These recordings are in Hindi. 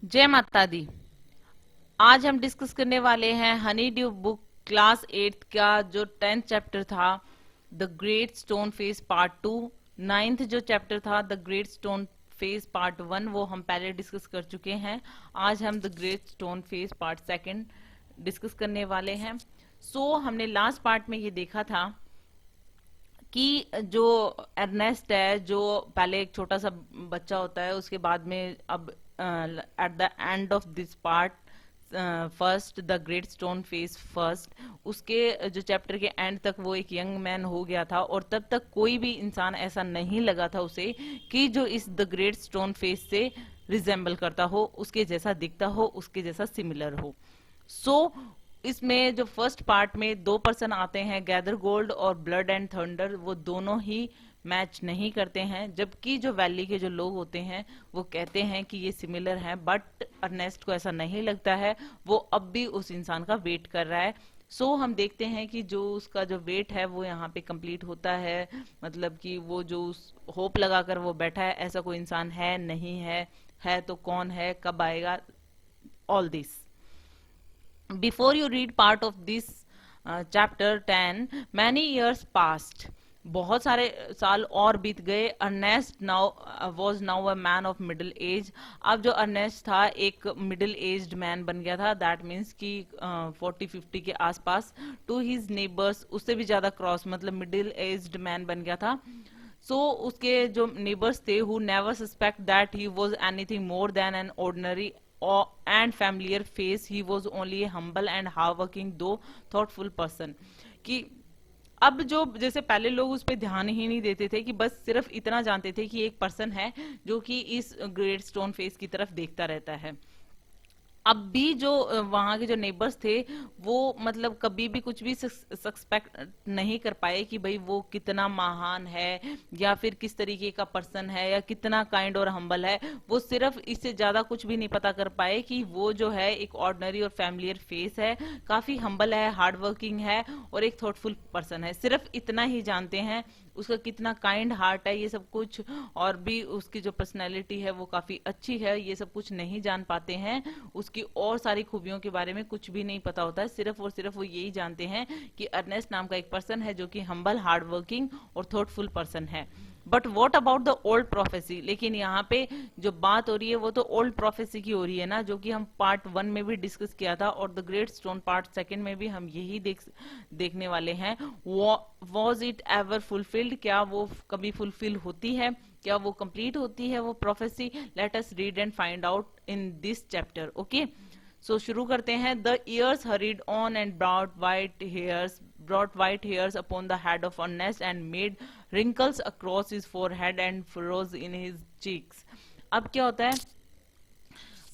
जय माता दी। आज हम डिस्कस करने वाले हैं हनी ड्यू बुक क्लास 8 का जो 10th चैप्टर था, the great stone face part 2। 9th जो चैप्टर था, the great stone face part 1, वो हम पहले डिस्कस कर चुके हैं। आज हम the great stone face part 2 discuss करने वाले हैं। हमने लास्ट पार्ट में ये देखा था कि जो अर्नेस्ट है, जो पहले एक छोटा सा बच्चा होता है, उसके बाद में अब at the end of this part first, the great stone face first, उसके जो चैप्टर के एंड तक वो एक यंग मैन हो गया था, और तब तक कोई भी इंसान ऐसा नहीं लगा था उसे कि जो इस द ग्रेट स्टोन फेस से रिजेंबल करता हो, उसके जैसा दिखता हो, उसके जैसा सिमिलर हो। इसमें जो फर्स्ट पार्ट में दो पर्सन आते हैं, गैदर गोल्ड और ब्लड एंड थंडर, वो दोनों ही मैच नहीं करते हैं, जबकि जो वैली के जो लोग होते हैं वो कहते हैं कि ये सिमिलर हैं, बट अर्नेस्ट को ऐसा नहीं लगता है। वो अब भी उस इंसान का वेट कर रहा है। हम देखते हैं कि जो उसका जो वेट है वो यहाँ पे कंप्लीट होता है, मतलब कि वो जो होप लगाकर वो बैठा है, ऐसा कोई इंसान है नहीं है तो कौन है, कब आएगा, all this. Before you read part of this chapter 10, many years passed. बहुत सारे साल और बीत गए। Ernest now was now a man of middle age. अब जो अर्नेस्ट था एक मिडिल एज्ड मैन बन गया था, दैट मीन्स कि 40-50 के आसपास। टू हिज नेबर्स, उससे भी ज्यादा क्रॉस, मतलब मिडिल एज्ड मैन बन गया था। उसके जो नेबर्स थे, who never suspect that he was anything more than an ordinary and familiar face, he was only a humble and hardworking though thoughtful person। कि अब जो जैसे पहले लोग उस पर ध्यान ही नहीं देते थे, कि बस सिर्फ इतना जानते थे कि एक पर्सन है जो कि इस ग्रेट स्टोन फेस की तरफ देखता रहता है। अब भी जो वहां के जो नेबर्स थे, वो मतलब कभी भी कुछ भी सस्पेक्ट नहीं कर पाए कि भाई वो कितना महान है, या फिर किस तरीके का पर्सन है, या कितना काइंड और हम्बल है। वो सिर्फ इससे ज्यादा कुछ भी नहीं पता कर पाए कि वो जो है एक ऑर्डिनरी और फैमिलियर फेस है, काफी हम्बल है, हार्ड वर्किंग है, और एक थॉटफुल पर्सन है। सिर्फ इतना ही जानते हैं, उसका कितना काइंड हार्ट है, ये सब कुछ, और भी उसकी जो पर्सनैलिटी है वो काफी अच्छी है, ये सब कुछ नहीं जान पाते हैं। उसकी और सारी खूबियों के बारे में कुछ भी नहीं पता होता है, सिर्फ और सिर्फ वो यही जानते हैं कि अर्नेस्ट नाम का एक पर्सन है जो कि हम्बल, हार्ड वर्किंग और थॉटफुल पर्सन है। But what about the old prophecy, लेकिन यहाँ पे जो बात हो रही है वो तो ओल्ड प्रोफेसी की हो रही है ना, जो कि हम पार्ट 1 में भी डिस्कस किया था, और द ग्रेट स्टोन पार्ट 2 में भी हम यही देखने वाले हैं। वॉज इट एवर फुलफिल्ड, क्या वो कभी फुलफिल होती है, क्या वो कंप्लीट होती है वो prophecy? Let us read and find out in this chapter. Okay, शुरू करते हैं। The years hurried on and brought white hairs upon the head of Ernest and made wrinkles across his forehead and furrows in his cheeks। अब क्या होता है,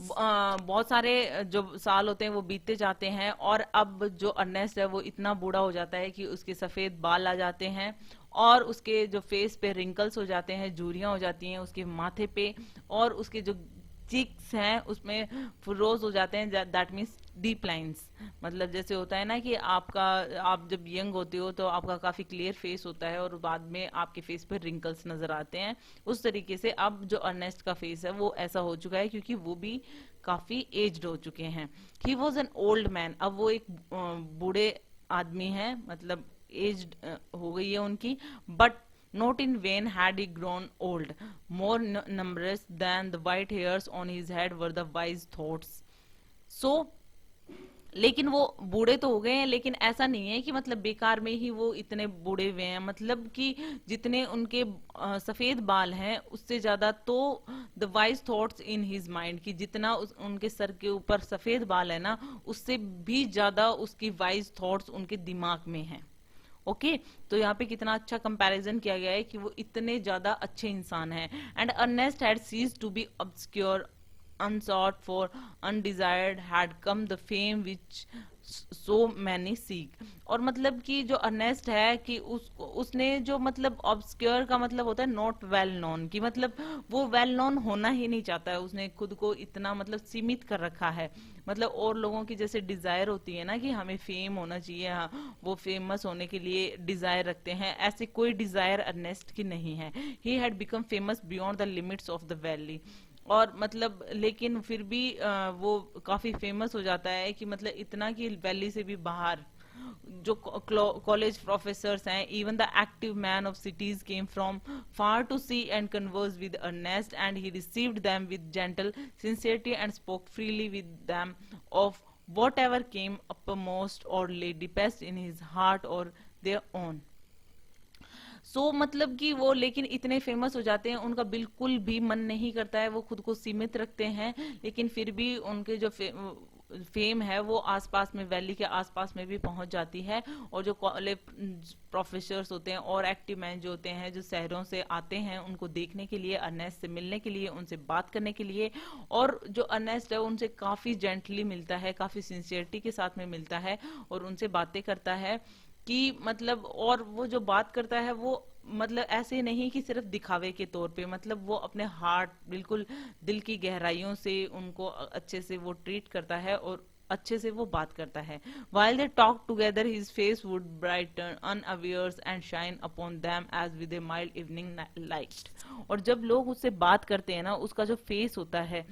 बहुत सारे जो साल होते हैं वो बीतते जाते हैं, और अब जो अर्नेस्ट है वो इतना बूढ़ा हो जाता है कि उसके सफेद बाल आ जाते हैं, और उसके जो फेस पे रिंकल्स हो जाते हैं, झुर्रियां हो जाती हैं उसके माथे पे, और उसके जो चिक्स हैं उसमें फुरोज हो जाते हैं, दैट मीन्स डीप लाइंस। मतलब जैसे होता है ना कि आप जब यंग होते हो तो आपका काफी क्लियर फेस होता है, और बाद में आपके फेस पे रिंकल्स नजर आते हैं। उस तरीके से अब जो अर्नेस्ट का फेस है वो ऐसा हो चुका है, क्योंकि वो भी काफी एज्ड हो चुके हैं। He was an old man, अब वो एक बूढ़े आदमी है, मतलब एज्ड हो गई है उनकी। But not in vain had he grown old. More numerous than the white hairs on his head were the wise thoughts। लेकिन वो बूढ़े तो हो गए हैं, लेकिन ऐसा नहीं है कि मतलब बेकार में ही वो इतने बूढ़े हुए हैं, मतलब कि जितने उनके सफेद बाल हैं उससे ज्यादा तो the wise thoughts in his mind, कि जितना उनके सर के ऊपर सफेद बाल है ना, उससे भी ज्यादा उसकी वाइज थॉट्स उनके दिमाग में हैं। ओके, तो यहाँ पे कितना अच्छा कंपैरिजन किया गया है कि वो इतने ज्यादा अच्छे इंसान हैं। And Ernest had ceased to be obscure, unsought for, undesired had come the fame which so many seek। और मतलब कि जो अर्नेस्ट है कि उसने जो मतलब ऑब्सक्योर का मतलब होता है नॉट वेल नोन, की मतलब वो वेल नोन होना ही नहीं चाहता है, उसने खुद को इतना मतलब सीमित कर रखा है। मतलब और लोगों की जैसे डिजायर होती है ना कि हमें फेम होना चाहिए, हाँ, वो फेमस होने के लिए डिजायर रखते हैं, ऐसे कोई डिजायर अर्नेस्ट की नहीं है। He had become famous beyond the limits of the valley. और मतलब लेकिन फिर भी वो काफी फेमस हो जाता है कि मतलब इतना कि वैली से भी बाहर जो कॉलेज प्रोफेसर्स हैं, even the active man of cities came from far to see and converse with Ernest and he received them with gentle sincerity and spoke freely with them of whatever came uppermost or lay deepest in his heart or their own. मतलब कि वो लेकिन इतने फेमस हो जाते हैं, उनका बिल्कुल भी मन नहीं करता है, वो खुद को सीमित रखते हैं, लेकिन फिर भी उनके जो फेम है वो आसपास में, वैली के आसपास में भी पहुंच जाती है। और जो कॉलेज प्रोफेसर्स होते हैं और एक्टिव मैन जो होते हैं, जो शहरों से आते हैं उनको देखने के लिए, अर्नेस्ट से मिलने के लिए, उनसे बात करने के लिए, और जो अर्नेस्ट है उनसे काफी जेंटली मिलता है, काफी सिंसियरिटी के साथ में मिलता है और उनसे बातें करता है कि मतलब, और वो जो बात करता है वो मतलब ऐसे नहीं कि सिर्फ दिखावे के तौर पे, मतलब वो अपने हार्ट, बिल्कुल दिल की गहराइयों से उनको अच्छे से वो ट्रीट करता है और अच्छे से वो बात करता है। While they talked together, his face would brighten unawares and shine upon them as with a mild evening light. और जब लोग उससे बात करते हैं ना, उसका जो फेस होता है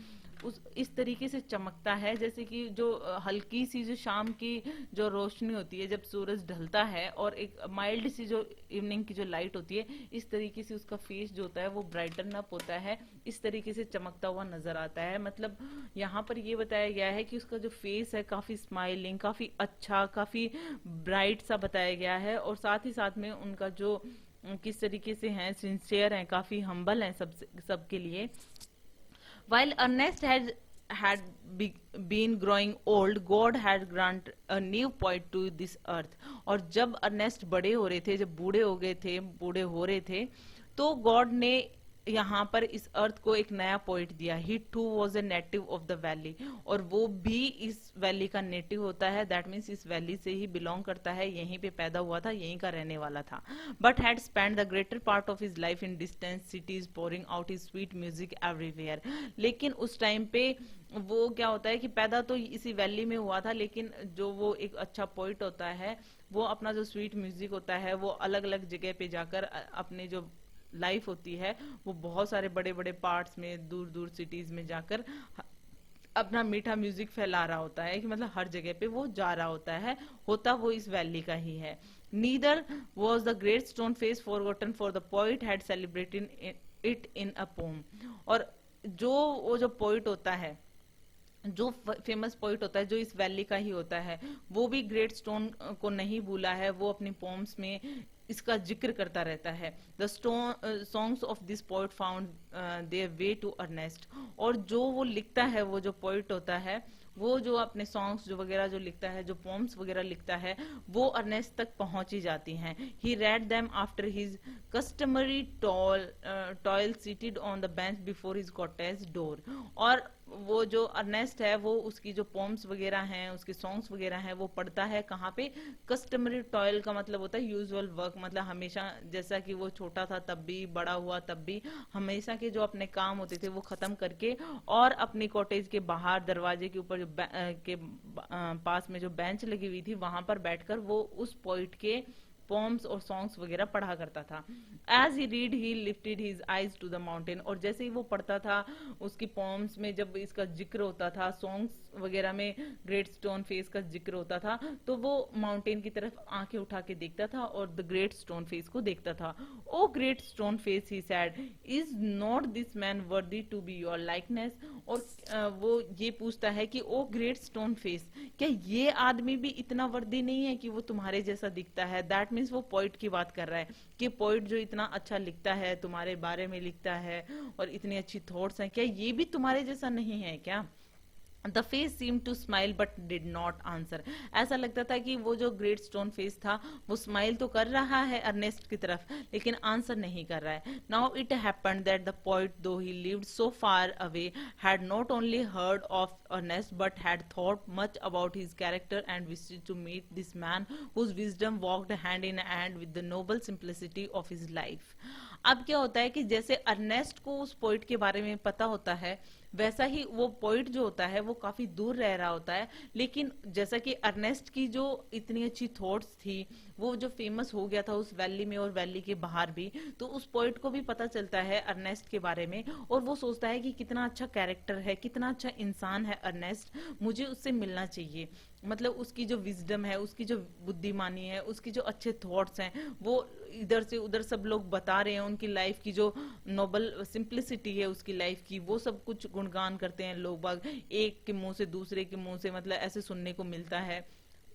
उस इस तरीके से चमकता है जैसे कि जो हल्की सी जो शाम की जो रोशनी होती है जब सूरज ढलता है, और एक माइल्ड सी जो इवनिंग की जो लाइट होती है, इस तरीके से उसका फेस जो होता है वो ब्राइटन अप होता है, इस तरीके से चमकता हुआ नजर आता है। मतलब यहाँ पर ये बताया गया है कि उसका जो फेस है काफी स्माइलिंग, काफी अच्छा, काफी ब्राइट सा बताया गया है, और साथ ही साथ में उनका जो किस तरीके से हैं, सिंसियर हैं, काफी हम्बल हैं सबके लिए। While Ernest had been growing old, God had granted a new poet to this earth. और जब अर्नेस्ट बड़े हो रहे थे, जब बूढ़े हो गए थे, बूढ़े हो रहे थे, तो गॉड ने यहाँ पर इस अर्थ को एक नया पोइट दिया। He too was a native of the valley, और वो भी इस वैली का नेटिव होता है, दैट मीन्स इस वैली से ही बिलोंग करता है, यहीं पे पैदा हुआ था, यहीं का रहने वाला था। But had spend the greater part of his life in distance cities, pouring out his sweet music everywhere. लेकिन उस टाइम पे वो क्या होता है कि पैदा तो इसी वैली में हुआ था, लेकिन जो वो एक अच्छा पोइट होता है, वो अपना जो स्वीट म्यूजिक होता है वो अलग अलग जगह पे जाकर अपने जो लाइफ होती है वो बहुत सारे बड़े बड़े पार्ट्स में, दूर दूर सिटीज में जाकर अपना मीठा म्यूजिक फैला रहा होता है, कि मतलब हर जगह पे वो जा रहा होता है, होता वो इस वैली का ही है। Neither was the great stone face forgotten, for the poet had celebrated it in a poem. और जो वो जो पोइट होता है, जो फेमस पोइट होता है, जो इस वैली का ही होता है, वो भी ग्रेट स्टोन को नहीं भूला है, वो अपनी पोम्स में इसका जिक्र करता रहता है। The songs of this poet found their way to Ernest. और जो वो लिखता है, वो जो पोइट होता है, वो जो अपने सॉन्ग्स जो वगैरह जो लिखता है, जो पोम्स वगैरह लिखता है, वो अर्नेस्ट तक पहुंच ही जाती हैं। He read them after his customary toil seated on the bench before his cottage door. और वो जो अर्नेस्ट है, वो उसकी जो पोम्स वगैरह हैं, उसके सॉन्ग्स वगैरह हैं, वो पढ़ता है कहाँ पे? कस्टमरी टॉयल का मतलब होता है यूजुअल वर्क, मतलब हमेशा, जैसा कि वो छोटा था तब भी, बड़ा हुआ तब भी, हमेशा के जो अपने काम होते थे वो खत्म करके, और अपनी कॉटेज के बाहर दरवाजे के ऊपर जो पास में जो बेंच लगी हुई थी, वहां पर बैठकर वो उस पोइट के पोम्स और सॉन्ग्स वगैरह पढ़ा करता था। As he read he lifted his eyes to the mountain. और जैसे ही वो पढ़ता था, उसकी पोम्स में जब इसका जिक्र होता था, सॉन्ग्स वगैरह में ग्रेट स्टोन फेस का जिक्र होता था, तो वो माउंटेन की तरफ आंखें उठा के देखता था और द ग्रेट स्टोन फेस को देखता था। O great stone face, he said, is not this man worthy to be your likeness. और वो ये पूछता है कि ओ ग्रेट स्टोन फेस, क्या ये आदमी भी इतना वर्दी नहीं है कि वो तुम्हारे जैसा दिखता है? दैट मीन्स वो पोइट की बात कर रहा है कि पोइट जो इतना अच्छा लिखता है, तुम्हारे बारे में लिखता है और इतनी अच्छी थॉट्स हैं, क्या ये भी तुम्हारे जैसा नहीं है क्या? The face seem to smile but did not answer. ऐसा लगता था कि वो जो ग्रेट स्टोन फेस था वो स्माइल तो कर रहा है अर्नेस्ट की तरफ, लेकिन आंसर नहीं कर रहा है। Now it happened that the poet, though he lived so far away, had not only heard of Ernest but had thought much about his character and wished to meet this man whose wisdom walked hand in hand with the noble simplicity of his life. अब क्या होता है कि जैसे अर्नेस्ट को उस पोइट के बारे में पता होता है, वैसा ही वो पोइट जो होता है वो काफी दूर रह रहा होता है, लेकिन जैसा कि अर्नेस्ट की जो इतनी अच्छी थॉट्स थी, वो जो फेमस हो गया था उस वैली में और वैली के बाहर भी, तो उस पोइट को भी पता चलता है अर्नेस्ट के बारे में, और वो सोचता है कि कितना अच्छा कैरेक्टर है, कितना अच्छा इंसान है अर्नेस्ट, मुझे उससे मिलना चाहिए। मतलब उसकी जो विजडम है, उसकी जो बुद्धिमानी है, उसकी जो अच्छे थॉट्स हैं, वो इधर से उधर सब लोग बता रहे हैं, उनकी लाइफ की जो नोबल सिंप्लिसिटी है उसकी लाइफ की, वो सब कुछ गुणगान करते हैं लोग बाग, एक के मुंह से दूसरे के मुंह से, मतलब ऐसे सुनने को मिलता है,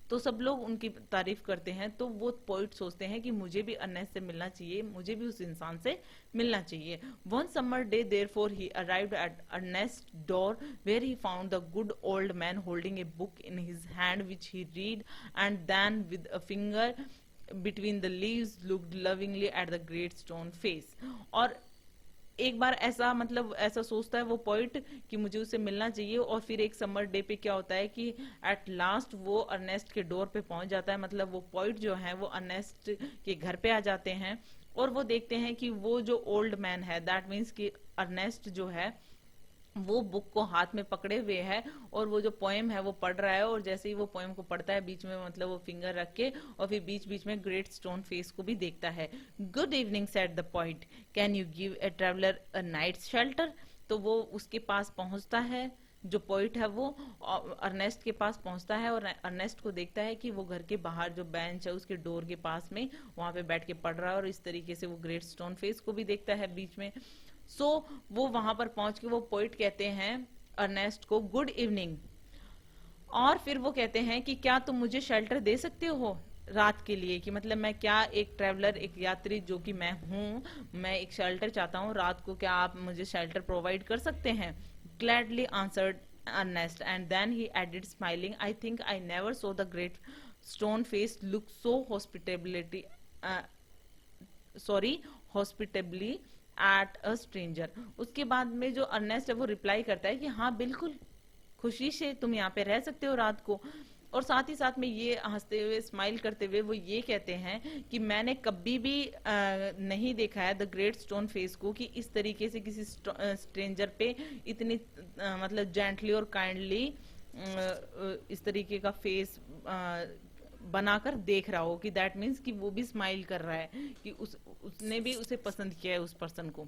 तो सब लोग उनकी तारीफ करते हैं। तो वो पोइट सोचते हैं कि मुझे भी अर्नेस्ट से मिलना चाहिए, मुझे भी उस इंसान से मिलना चाहिए। One summer day therefore he arrived at Ernest door where he found the good old man holding a book in his hand which he read and then with a finger between the leaves looked lovingly at the great stone face। और एक बार ऐसा, मतलब ऐसा सोचता है वो पोइट कि मुझे उससे मिलना चाहिए, और फिर एक समर डे पे क्या होता है कि एट लास्ट वो अर्नेस्ट के डोर पे पहुंच जाता है, मतलब वो पोइट जो है वो अर्नेस्ट के घर पे आ जाते हैं, और वो देखते हैं कि वो जो ओल्ड मैन है, दैट मीन्स कि अर्नेस्ट जो है वो बुक को हाथ में पकड़े हुए है, और वो जो पोएम है वो पढ़ रहा है, और जैसे ही वो पोएम को पढ़ता है बीच में मतलब वो फिंगर रख के, और फिर बीच बीच में ग्रेट स्टोन फेस को भी देखता है। Good evening said the point, can you give a traveller a night shelter. तो वो उसके पास पहुंचता है, जो पोइट है वो अर्नेस्ट के पास पहुंचता है, और अर्नेस्ट को देखता है कि वो घर के बाहर जो बेंच है उसके डोर के पास में वहां पे बैठ के पढ़ रहा है, और इस तरीके से वो ग्रेट स्टोन फेस को भी देखता है बीच में। वो वहां पर पहुंच के वो पोइट कहते हैं अर्नेस्ट को गुड इवनिंग, और फिर वो कहते हैं कि क्या तुम मुझे शेल्टर दे सकते हो रात के लिए, कि मतलब मैं क्या एक ट्रैवलर, एक यात्री जो कि मैं हूं, मैं एक शेल्टर चाहता हूं रात को, क्या आप मुझे शेल्टर प्रोवाइड कर सकते हैं। Gladly answered Ernest and then he added smiling, I think I never saw the great stone face look so hospitability sorry hospitably at a stranger. उसके बाद में जो अर्नेस्ट है वो रिप्लाई करता है कि हाँ बिल्कुल, खुशी से तुम यहाँ पे रह सकते हो रात को, और साथ ही साथ में ये हंसते हुए स्माइल करते हुए वो ये कहते हैं कि मैंने कभी भी नहीं देखा है द ग्रेट स्टोन फेस को कि इस तरीके से किसी स्ट्रेंजर पे इतनी मतलब जेंटली और काइंडली इस तरीके का फेस बनाकर देख रहा हो, कि दैट मीन्स कि वो भी स्माइल कर रहा है, कि उसने भी उसे पसंद किया है उस पर्सन को।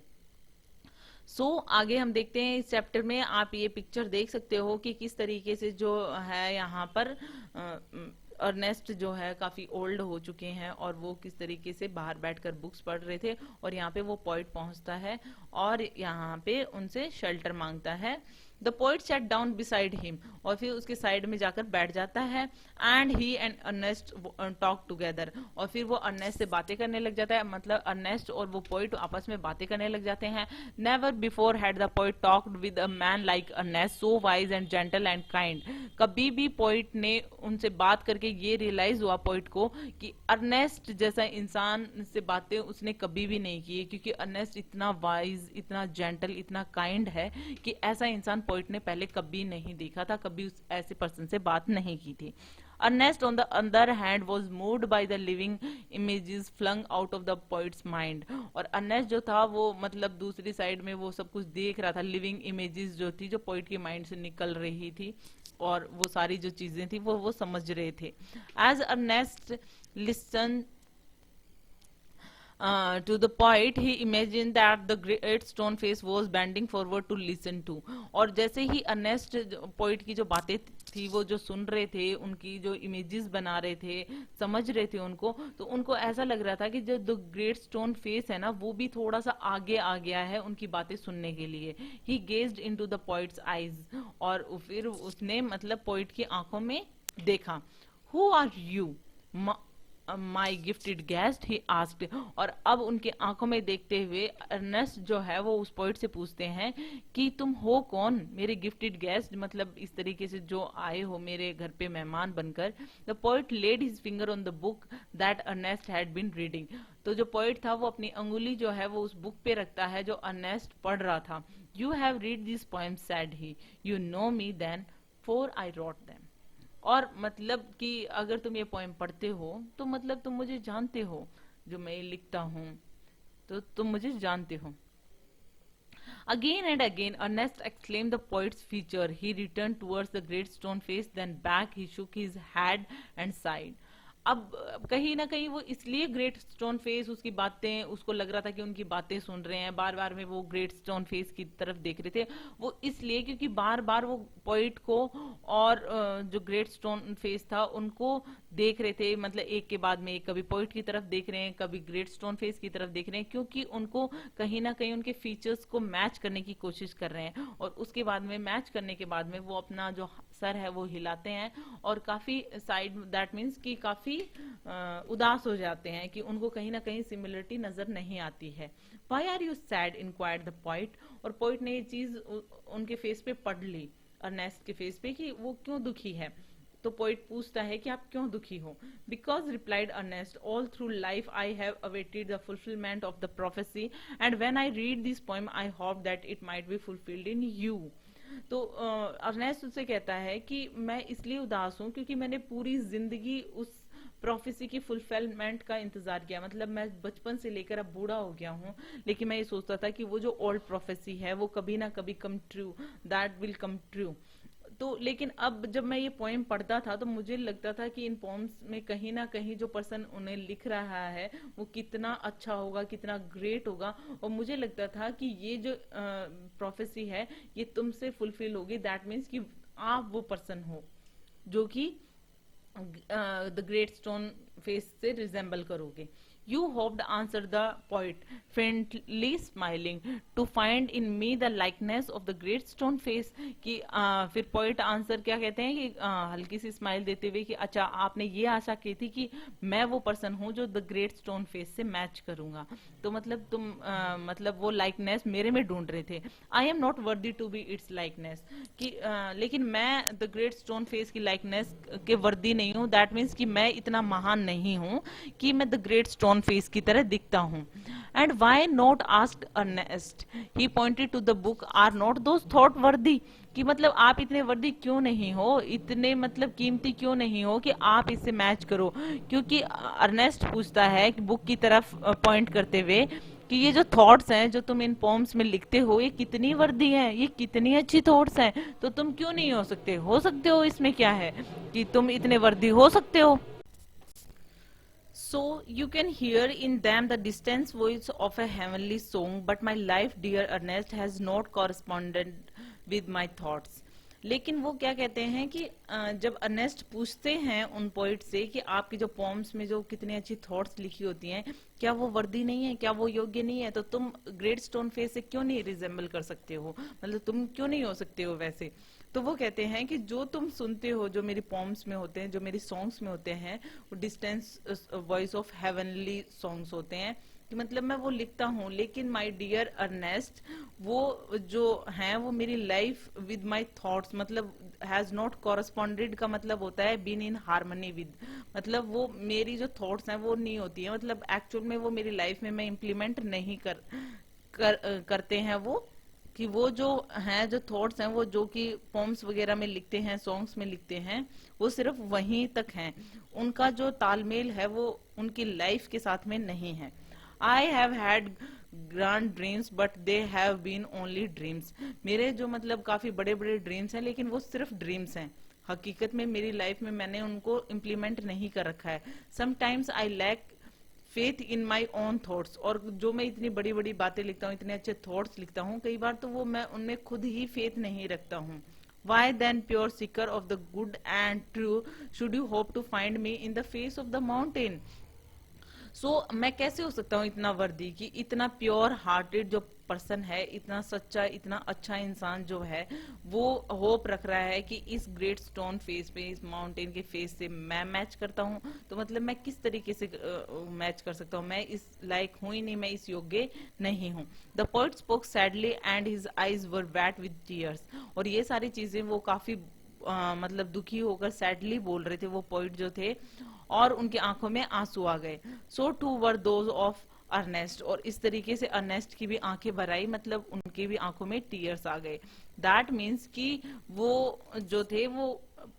आगे हम देखते हैं इस चैप्टर में, आप ये पिक्चर देख सकते हो कि किस तरीके से जो है यहाँ पर अर्नेस्ट जो है काफी ओल्ड हो चुके हैं, और वो किस तरीके से बाहर बैठकर बुक्स पढ़ रहे थे, और यहाँ पे वो पोइट पहुंचता है और यहाँ पे उनसे शेल्टर मांगता है। The poet sat down beside him, और फिर उसके साइड में जाकर बैठ जाता है, and he and Ernest talk together, और फिर वो अर्नेस्ट से बातें करने लग जाता है, मतलब अर्नेस्ट और वो पोइट आपस में बातें करने लग जाते हैं। Never before had the poet talked with a man like Ernest so wise and gentle and kind. कभी भी पोइट ने उनसे बात करके ये रियलाइज हुआ पोइट को कि अर्नेस्ट जैसा इंसान से बातें उसने कभी भी नहीं की है, क्योंकि अर्नेस्ट इतना वाइज, इतना जेंटल, इतना काइंड है कि ऐसा इंसान पोइट ने पहले कभी नहीं देखा था, कभी उस ऐसे पर्सन से बात नहीं की थी। Ernest, on the other hand, was moved by the living images flung out of the poet's mind। और अर्नेस्ट जो था वो मतलब दूसरी साइड में वो सब कुछ देख रहा था, लिविंग इमेजेस जो थी जो पोइट के माइंड से निकल रही थी, और वो सारी जो चीजें थी वो समझ रहे थे। As Ernest listen to the poet, he imagined that the great stone face was bending forward to listen to। और जैसे ही अर्नेस्ट पोइट की जो बातें थी वो जो सुन रहे थे, उनकी जो इमेजेस बना रहे थे, समझ रहे थे उनको, तो उनको ऐसा लग रहा था कि जो द ग्रेट स्टोन फेस है ना वो भी थोड़ा सा आगे आ गया है उनकी बातें सुनने के लिए। He gazed into the poet's eyes, और फिर उसने मतलब पोइट की आंखों में देखा। Who are you my gifted guest, he asked. और अब उनके आंखों में देखते हुए अर्नेस्ट जो है वो उस पोइट से पूछते हैं कि तुम हो कौन, मेरे गिफ्टेड गेस्ट, मतलब इस तरीके से जो आए हो मेरे घर पे मेहमान बनकर। The poet laid his finger on the book that Ernest had been reading. तो जो पोइट था वो अपनी अंगुली जो है वो उस बुक पे रखता है जो अर्नेस्ट पढ़ रहा था। You have read this poem said he, you know me then for I wrote them. और मतलब कि अगर तुम ये पोएम पढ़ते हो तो मतलब तुम मुझे जानते हो जो मैं ये लिखता हूँ। तो तुम मुझे जानते हो। Again and again, Ernest exclaimed the poet's feature. He returned towards the great stone face, then back he shook his head and sighed. अब कहीं ना कहीं वो इसलिए ग्रेट स्टोन फेस उसकी बातें, उसको लग रहा था कि उनकी बातें सुन रहे हैं, बार बार में वो ग्रेट स्टोन फेस की तरफ देख रहे थे। वो इसलिए क्योंकि बार बार वो पोइट को और जो ग्रेट स्टोन फेस था उनको देख रहे थे, मतलब एक के बाद में एक, कभी पोइट की तरफ देख रहे हैं, कभी ग्रेट स्टोन फेस की तरफ देख रहे हैं, क्योंकि उनको कहीं ना कहीं उनके फीचर्स को मैच करने की कोशिश कर रहे हैं। और उसके बाद में मैच करने के बाद में वो अपना जो सर है वो हिलाते हैं और काफी साइड, दैट मीन्स कि काफी उदास हो जाते हैं कि उनको कहीं ना कहीं सिमिलरिटी नजर नहीं आती है। Why are you sad inquired the poet, और पोइट ने ये चीज उनके फेस पे पढ़ ली, अर्नेस्ट के फेस पे, कि वो क्यों दुखी है। तो पोइट पूछता है कि आप क्यों दुखी हो। Because replied Ernest, all through life I have awaited the fulfilment of the prophecy and when I read this poem I hope that it might be fulfilled in you. तो अर्नेस्ट उससे कहता है कि मैं इसलिए उदास हूं क्योंकि मैंने पूरी जिंदगी उस प्रोफेसी की फुलफिलमेंट का इंतजार किया, मतलब मैं बचपन से लेकर अब बूढ़ा हो गया हूँ, लेकिन मैं ये सोचता था कि वो जो ओल्ड प्रोफेसी है वो कभी ना कभी come true, that will come true. तो लेकिन अब जब मैं ये पोएम पढ़ता था तो मुझे लगता था कि इन पोएम्स में कहीं ना कहीं जो पर्सन उन्हें लिख रहा है वो कितना अच्छा होगा, कितना ग्रेट होगा, और मुझे लगता था कि ये जो प्रोफेसी है ये तुमसे फुलफिल होगी, दैट मीन्स कि आप वो पर्सन हो जो कि द ग्रेट स्टोन फेस से रिजेंबल करोगे। You hoped, answered the poet, faintly smiling, to find in me the likeness of the great stone face। कि फिर पोइट आंसर क्या कहते हैं कि हल्की सी स्माइल देते हुए कि अच्छा आपने ये आशा की थी कि मैं वो पर्सन हूँ जो द ग्रेट स्टोन फेस से मैच करूंगा, तो मतलब तुम मतलब वो लाइकनेस मेरे में ढूंढ रहे थे। I am not worthy to be its likeness, कि लेकिन मैं द ग्रेट स्टोन फेस की लाइकनेस के वर्दी नहीं हूँ, दैट मीन्स कि मैं इतना महान नहीं हूँ कि मैं द ग्रेट स्टोन फेस की तरह दिखता हूँ। And why not asked Ernest, he pointed to the book, are not those thought worthy, कि मतलब आप इतने वर्दी क्यों नहीं हो, इतने मतलब कीमती क्यों नहीं हो कि आप इससे मैच करो। क्योंकि अर्नेस्ट पूछता है कि बुक की तरफ पॉइंट करते हुए कि ये जो थॉट्स हैं जो तुम इन पोम्स में लिखते हो ये कितनी वर्दी हैं, ये कितनी अच्छी थॉट्स हैं, तो तुम क्यों नहीं हो सकते, हो सकते हो, इसमें क्या है कि तुम इतने वर्दी हो सकते हो। So you can hear in them the distant voice of a heavenly song, but my life, dear Ernest, has not corresponded with my thoughts। लेकिन वो क्या कहते हैं कि जब अर्नेस्ट पूछते हैं उन पोइट से कि आपकी जो पोम्स में जो कितनी अच्छी थॉट्स लिखी होती हैं क्या वो वर्दी नहीं है, क्या वो योग्य नहीं है, तो तुम ग्रेट स्टोन फेस से क्यों नहीं रिजेंबल कर सकते हो, मतलब तुम क्यों नहीं हो सकते हो वैसे। तो वो कहते हैं कि जो तुम सुनते हो, जो मेरी पोम्स में होते हैं, जो मेरी सॉन्ग्स में होते हैं, वो distance voice of heavenly songs होते हैं, कि मतलब मैं वो लिखता हूँ, लेकिन माय डियर अर्नेस्ट वो जो हैं वो मेरी लाइफ विद माय थॉट्स, मतलब हैज नॉट कॉरस्पॉन्डेड का मतलब होता है बीन इन हार्मनी विद, मतलब वो मेरी जो थॉट्स हैं वो नहीं होती है, मतलब एक्चुअल में वो मेरी लाइफ में मैं इम्प्लीमेंट नहीं करते हैं वो, कि वो जो हैं जो थॉट्स हैं वो जो कि पोम्स वगैरह में लिखते हैं, सॉन्ग्स में लिखते हैं, वो सिर्फ वहीं तक हैं, उनका जो तालमेल है वो उनकी लाइफ के साथ में नहीं है। I have had grand dreams but they have been only dreams, मेरे जो मतलब काफी बड़े बड़े ड्रीम्स हैं लेकिन वो सिर्फ ड्रीम्स हैं, हकीकत में मेरी लाइफ में मैंने उनको इम्प्लीमेंट नहीं कर रखा है। Sometimes I lack faith in my own thoughts, और जो मैं इतनी बड़ी बड़ी बातें लिखता हूँ, इतने अच्छे थॉट्स लिखता हूँ, कई बार तो वो मैं उनमें खुद ही फेथ नहीं रखता हूँ। Why then pure seeker of the good and true should you hope to find me in the face of the mountain. सो मैं कैसे हो सकता हूँ इतना वर्दी, कि इतना प्योर हार्टेड जो पर्सन है, इतना सच्चा, इतना अच्छा इंसान जो है, वो होप रख रहा है कि इस ग्रेट स्टोन फेस पे, इस माउंटेन के फेस से मैं मैच करता हूँ, तो मतलब मैं किस तरीके से मैच कर सकता हूँ, मैं इस लायक हूँ ही नहीं, मैं इस योग्य नहीं हूँ। The poet spoke sadly and his eyes were wait with tears, और ये सारी चीजें वो काफी मतलब दुखी होकर सैडली बोल रहे थे वो पोइट जो थे, और उनकी आंखों में आंसू आ गए। So too were those of Ernest, और इस तरीके से अर्नेस्ट की भी आंखें भर आई, मतलब उनकी भी आंखों में टीयर्स आ गए। दैट मीन्स कि वो जो थे, वो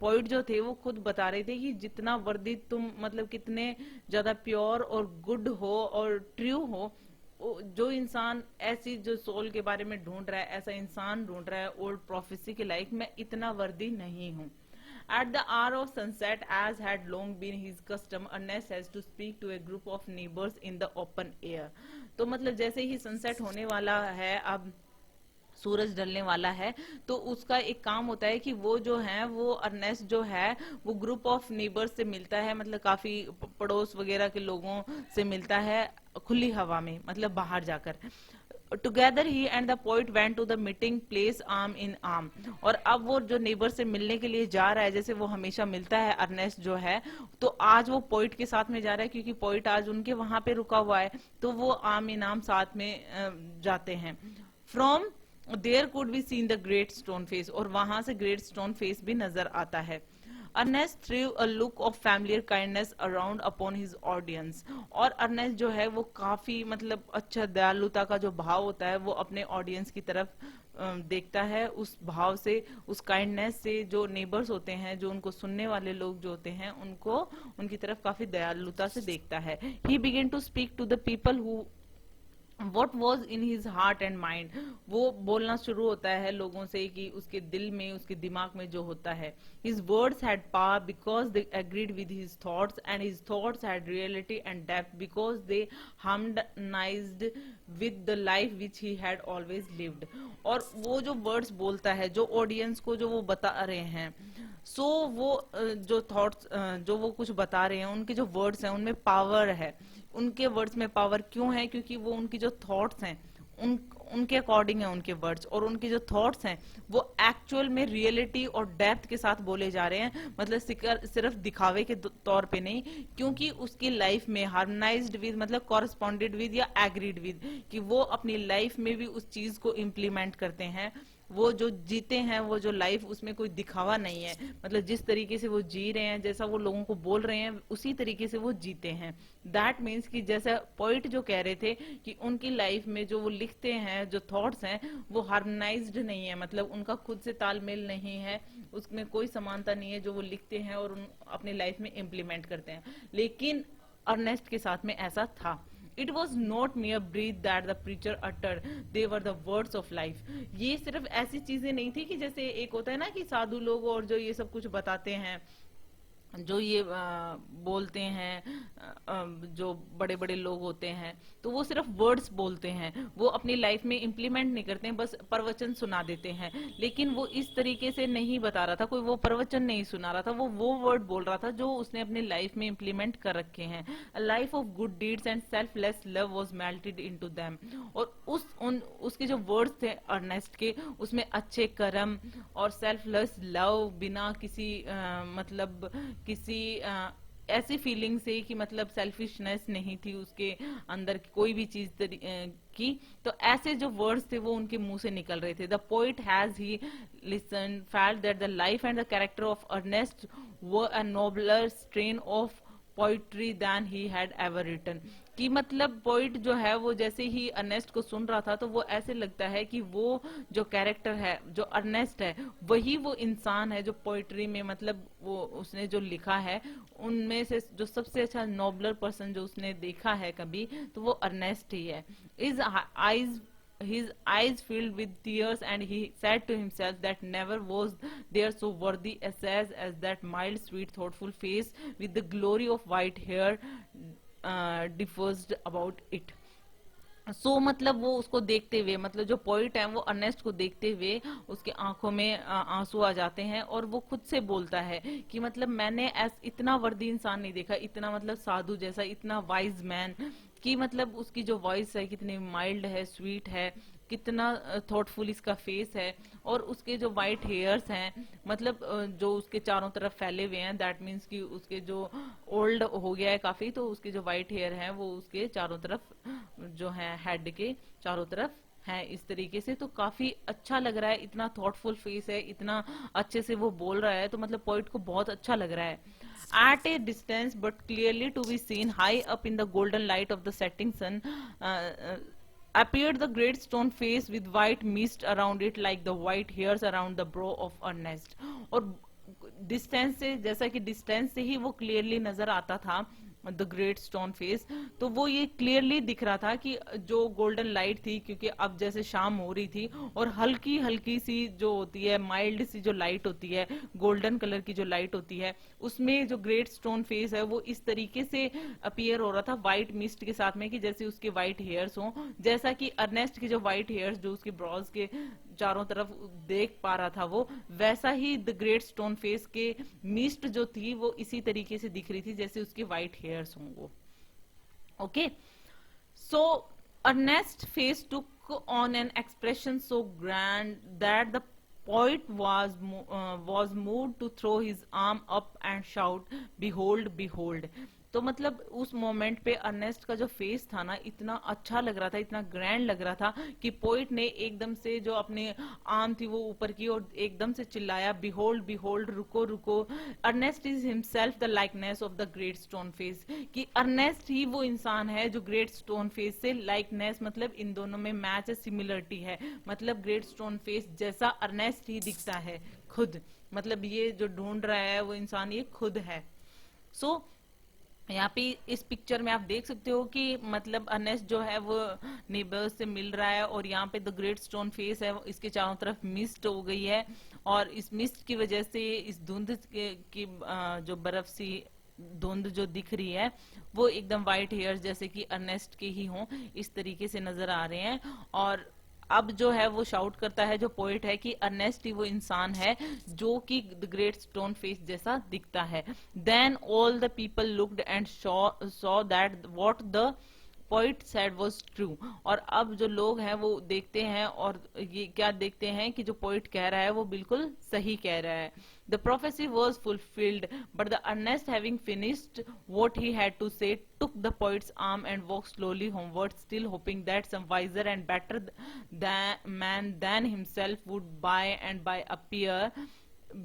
पोइट जो थे वो खुद बता रहे थे कि जितना वर्दी तुम मतलब कितने ज्यादा प्योर और गुड हो और ट्रू हो, जो इंसान ऐसी जो सोल के बारे में ढूंढ रहा है, ऐसा इंसान ढूंढ रहा है ओल्ड प्रोफेसी के लाइक, मैं इतना वर्दी नहीं हूँ. At the hour of sunset, as had long been his custom, Ernest has to speak to a group of neighbors in the open air. तो मतलब जैसे ही सनसेट होने वाला है, अब सूरज ढलने वाला है, तो उसका एक काम होता है कि वो जो है, वो अर्नेस्ट जो है वो ग्रुप ऑफ नेबर्स से मिलता है, मतलब काफी पड़ोस वगैरह के लोगों से मिलता है खुली हवा में, मतलब बाहर जाकर. Together he and the poet went to the meeting place arm in arm. और अब वो जो नेबर से मिलने के लिए जा रहा है, जैसे वो हमेशा मिलता है अर्नेस्ट जो है, तो आज वो पोइट के साथ में जा रहा है क्योंकि पोइट आज उनके वहां पे रुका हुआ है, तो वो आर्म इन आर्म साथ में जाते हैं. From there could be seen the great stone face, और वहां से ग्रेट स्टोन फेस भी नजर आता है. Ernest through a look of familiar kindness around upon his audience. और अर्नेस्ट जो है वो काफी मतलब अच्छा दयालुता का जो भाव होता है वो अपने ऑडियंस की तरफ देखता है. उस भाव से, उस काइंडनेस से जो नेबर्स होते हैं, जो उनको सुनने वाले लोग जो होते हैं, उनको उनकी तरफ काफी दयालुता से देखता है. He begin to speak to the people who what was in his heart and mind. वो बोलना शुरू होता है लोगों से कि उसके दिल में, उसके दिमाग में जो होता है. His words had power because they agreed with his thoughts, and his thoughts had reality and depth because they harmonised with the life which he had always lived. और वो जो वर्ड्स बोलता है, जो ऑडियंस को जो वो बता रहे हैं, सो वो जो थॉट्स जो वो कुछ बता रहे हैं, उनके जो वर्ड्स हैं उनमें पावर है. उनके वर्ड्स में पावर क्यों है? क्योंकि वो उनकी जो थॉट्स हैं उनके अकॉर्डिंग है उनके वर्ड्स, और उनके जो थॉट्स हैं वो एक्चुअल में रियलिटी और डेप्थ के साथ बोले जा रहे हैं, मतलब सिर्फ दिखावे के तौर पे नहीं, क्योंकि उसकी लाइफ में हार्मोनाइज्ड विद मतलब कॉरेस्पॉन्डेड विद या एग्रीड विद, कि वो अपनी लाइफ में भी उस चीज को इम्प्लीमेंट करते हैं. वो जो जीते हैं, वो जो लाइफ, उसमें कोई दिखावा नहीं है, मतलब जिस तरीके से वो जी रहे हैं, जैसा वो लोगों को बोल रहे हैं, उसी तरीके से वो जीते हैं. दैट मीन्स कि जैसा पॉइंट जो कह रहे थे कि उनकी लाइफ में जो वो लिखते हैं, जो थॉट्स हैं, वो हार्मोनाइज्ड नहीं है, मतलब उनका खुद से तालमेल नहीं है, उसमें कोई समानता नहीं है जो वो लिखते हैं और अपनी लाइफ में इम्प्लीमेंट करते हैं. लेकिन अर्नेस्ट के साथ में ऐसा था. It was not mere breath that the preacher uttered, they were the words of life. ये सिर्फ ऐसी चीजें नहीं थी कि जैसे एक होता है ना कि साधु लोग और जो ये सब कुछ बताते हैं, जो ये बोलते हैं, जो बड़े बड़े लोग होते हैं, तो वो सिर्फ वर्ड्स बोलते हैं, वो अपनी लाइफ में इम्प्लीमेंट नहीं करते हैं, बस प्रवचन सुना देते हैं. लेकिन वो इस तरीके से नहीं बता रहा था, कोई वो प्रवचन नहीं सुना रहा था, वो वर्ड बोल रहा था जो उसने अपनी लाइफ में इम्प्लीमेंट कर रखे हैं. A life of good deeds and selfless love was melted into them. और उसके जो वर्ड्स थे अर्नेस्ट के, उसमें अच्छे कर्म और सेल्फलेस लव, बिना किसी मतलब किसी ऐसी फीलिंग से कि मतलब सेल्फिशनेस नहीं थी उसके अंदर कोई भी चीज की, तो ऐसे जो वर्ड्स थे वो उनके मुंह से निकल रहे थे. The poet has he listen felt that the life and the character of Ernest were a nobler strain of poetry than he had ever written. कि मतलब पोइट जो है वो जैसे ही अर्नेस्ट को सुन रहा था, तो वो ऐसे लगता है कि वो जो कैरेक्टर है, जो अर्नेस्ट है, वही वो इंसान है जो पोइट्री में मतलब वो उसने जो लिखा है, उनमें से जो सबसे अच्छा नोबलर पर्सन जो उसने देखा है कभी, तो वो अर्नेस्ट ही है. His eyes filled with tears, and he said to himself that never was there so worthy essays as that mild, sweet, thoughtful face with the glory of white hair diffused about it. सो मतलब वो उसको देखते हुए, मतलब जो पोइट है वो अर्नेस्ट को देखते हुए उसके आंखों में आंसू आ जाते हैं, और वो खुद से बोलता है कि मतलब मैंने इतना वर्दी इंसान नहीं देखा, इतना मतलब साधु जैसा, इतना वाइज मैन, कि मतलब उसकी जो वॉइस है कितनी माइल्ड है, स्वीट है, कितना थॉटफुल इसका फेस है, और उसके जो वाइट हेयर्स हैं, मतलब जो उसके चारों तरफ फैले हुए हैं, दैट मीन्स कि उसके जो ओल्ड हो गया है काफी, तो उसके जो वाइट हेयर हैं वो उसके चारों तरफ जो है हेड के चारों तरफ है इस तरीके से. तो काफी अच्छा लग रहा है, इतना थॉटफुल फेस है, इतना अच्छे से वो बोल रहा है, तो मतलब पोइट को बहुत अच्छा लग रहा है. At a distance but clearly to be seen, high up in the golden light of the setting sun, appeared the great stone face with white mist around it like the white hairs around the brow of Ernest. और डिस्टेंस से, जैसा कि डिस्टेंस से ही वो क्लियरली नजर आता था, द ग्रेट स्टोन फेस। तो वो ये क्लियरली दिख रहा था कि जो गोल्डन लाइट थी, क्योंकि अब जैसे शाम हो रही थी और हल्की हल्की सी जो होती है, माइल्ड सी जो लाइट होती है, गोल्डन कलर की जो लाइट होती है, उसमें जो ग्रेट स्टोन फेस है वो इस तरीके से अपीयर हो रहा था व्हाइट मिस्ट के साथ में, कि जैसे उसके व्हाइट हेयर्स हों, जैसा कि अर्नेस्ट के जो व्हाइट हेयर्स जो उसके ब्रॉज के चारों तरफ देख पा रहा था वो, वैसा ही द ग्रेट स्टोन फेस के मिस्ट जो थी वो इसी तरीके से दिख रही थी जैसे उसके व्हाइट हेयर्स हों वो। Okay, so Ernest face took on an expression so grand that the poet was moved to throw his arm up and shout, behold, behold. तो मतलब उस मोमेंट पे अर्नेस्ट का जो फेस था ना, इतना अच्छा लग रहा था, इतना ग्रैंड लग रहा था कि पोइट ने एकदम से जो अपने आर्म थी वो ऊपर की और एकदम से चिल्लाया, बिहोल्ड बिहोल्ड, रुको रुको, Ernest is himself the likeness of the great stone face. कि अर्नेस्ट ही वो इंसान है जो ग्रेट स्टोन फेस से लाइकनेस, मतलब इन दोनों में मैच है, सिमिलरिटी है, मतलब ग्रेट स्टोन फेस जैसा अर्नेस्ट ही दिखता है खुद, मतलब ये जो ढूंढ रहा है वो इंसान ये खुद है। सो यहाँ पे इस पिक्चर में आप देख सकते हो कि मतलब अर्नेस्ट जो है वो नेबर्स से मिल रहा है और यहाँ पे द ग्रेट स्टोन फेस है, इसके चारों तरफ मिस्ट हो गई है और इस मिस्ट की वजह से इस धुंध की जो बर्फ सी धुंध जो दिख रही है वो एकदम व्हाइट हेयर जैसे कि अर्नेस्ट के ही हों इस तरीके से नजर आ रहे हैं। और अब जो है वो शाउट करता है जो पोइट है कि अर्नेस्ट ही वो इंसान है जो कि द ग्रेट स्टोन फेस जैसा दिखता है। Then all the people looked and saw that what the poet said was true. और अब जो लोग हैं वो देखते हैं और ये क्या देखते हैं कि जो पोइट कह रहा है वो बिल्कुल सही कह रहा है। The prophecy was fulfilled, but the Ernest, having finished what he had to say, took the poet's arm and walked slowly homeward, still hoping that some wiser and better man than himself would by and by appear,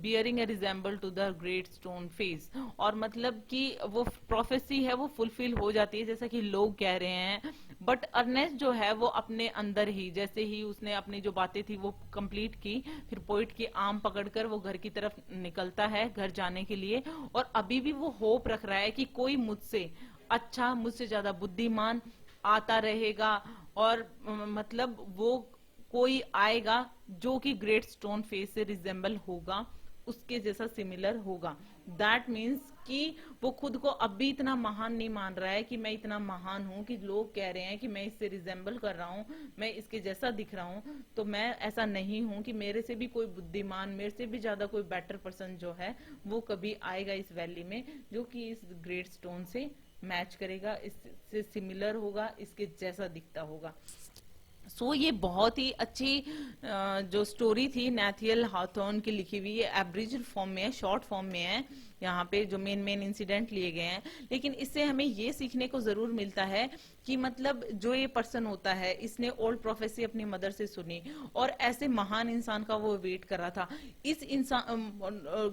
bearing a resemble to the great stone face. और मतलब कि वो प्रोफेसी है वो फुलफिल हो जाती है जैसा कि लोग कह रहे हैं, बट अर्नेस्ट जो है वो अपने अंदर ही, जैसे ही उसने अपनी जो बातें थी वो कंप्लीट की, फिर पोइट की आर्म पकड़कर वो घर की तरफ निकलता है घर जाने के लिए। और अभी भी वो होप रख रहा है कि कोई मुझसे अच्छा, मुझसे ज्यादा बुद्धिमान आता रहेगा और मतलब वो कोई आएगा जो कि ग्रेट स्टोन फेस से रिजेंबल होगा, उसके जैसा सिमिलर होगा। दैट मीन्स कि वो खुद को अब भी इतना महान नहीं मान रहा है कि मैं इतना महान हूं कि लोग कह रहे हैं कि मैं इससे रिजेंबल कर रहा हूं, मैं इसके जैसा दिख रहा हूं, तो मैं ऐसा नहीं हूं कि मेरे से भी कोई बुद्धिमान, मेरे से भी ज्यादा कोई बेटर पर्सन जो है वो कभी आएगा इस वैली में जो कि इस ग्रेट स्टोन से मैच करेगा, इससे सिमिलर होगा, इसके जैसा दिखता होगा। सो ये बहुत ही अच्छी जो स्टोरी थी नैथियल हाथॉर्न की लिखी हुई, ये एब्रिज्ड फॉर्म में है, शॉर्ट फॉर्म में है, यहाँ पे जो मेन इंसिडेंट लिए गए हैं। लेकिन इससे हमें ये सीखने को जरूर मिलता है कि मतलब जो ये पर्सन होता है इसने ओल्ड प्रोफेसी अपनी मदर से सुनी और ऐसे महान इंसान का वो वेट कर रहा था। इस इंसान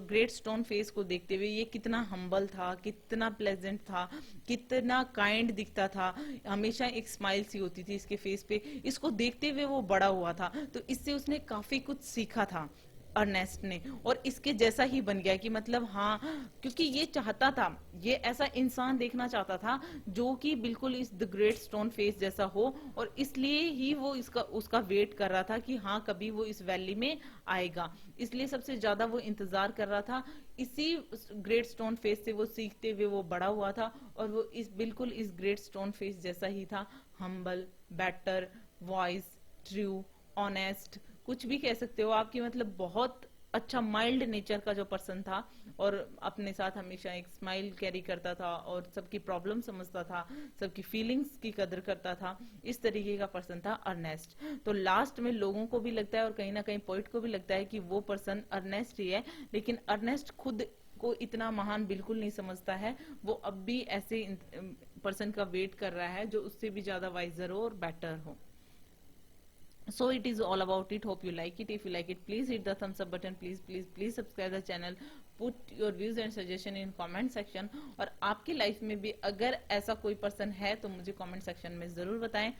ग्रेट स्टोन फेस को देखते हुए ये कितना हम्बल था, कितना प्लेजेंट था, कितना काइंड दिखता था, हमेशा एक स्माइल सी होती थी इसके फेस पे, इसको देखते हुए वो बड़ा हुआ था। तो इससे उसने काफी कुछ सीखा था अर्नेस्ट ने और इसके जैसा ही बन गया कि मतलब हाँ, क्योंकि ये चाहता था, ये ऐसा इंसान देखना चाहता था जो कि बिल्कुल इस द ग्रेट स्टोन फेस जैसा हो और इसलिए ही वो उसका वेट कर रहा था कि हाँ कभी वो इस वैली में आएगा, इसलिए सबसे ज्यादा वो इंतजार कर रहा था। इसी ग्रेट स्टोन फेस से वो सीखते हुए वो बड़ा हुआ था और वो बिल्कुल इस ग्रेट स्टोन फेस जैसा ही था, humble, better, voice, true, honest, कुछ भी कह सकते हो आपकी, मतलब बहुत अच्छा माइल्ड नेचर का जो पर्सन था और अपने साथ हमेशा एक स्माइल कैरी करता था और सबकी प्रॉब्लम समझता था, सबकी फीलिंग्स की कदर करता था, इस तरीके का पर्सन था अर्नेस्ट। तो लास्ट में लोगों को भी लगता है और कहीं ना कहीं पोइट को भी लगता है कि वो पर्सन अर्नेस्ट ही है, लेकिन अर्नेस्ट खुद को इतना महान बिल्कुल नहीं समझता है, वो अब भी ऐसे पर्सन का वेट कर रहा है जो उससे भी ज्यादा वाइजर हो और बेटर हो। So it is all about it. Hope you like it. If you like it, please hit the thumbs up button. Please subscribe the channel. Put your views and suggestion in comment section. और आपकी लाइफ में भी अगर ऐसा कोई पर्सन है तो मुझे comment section में जरूर बताएं।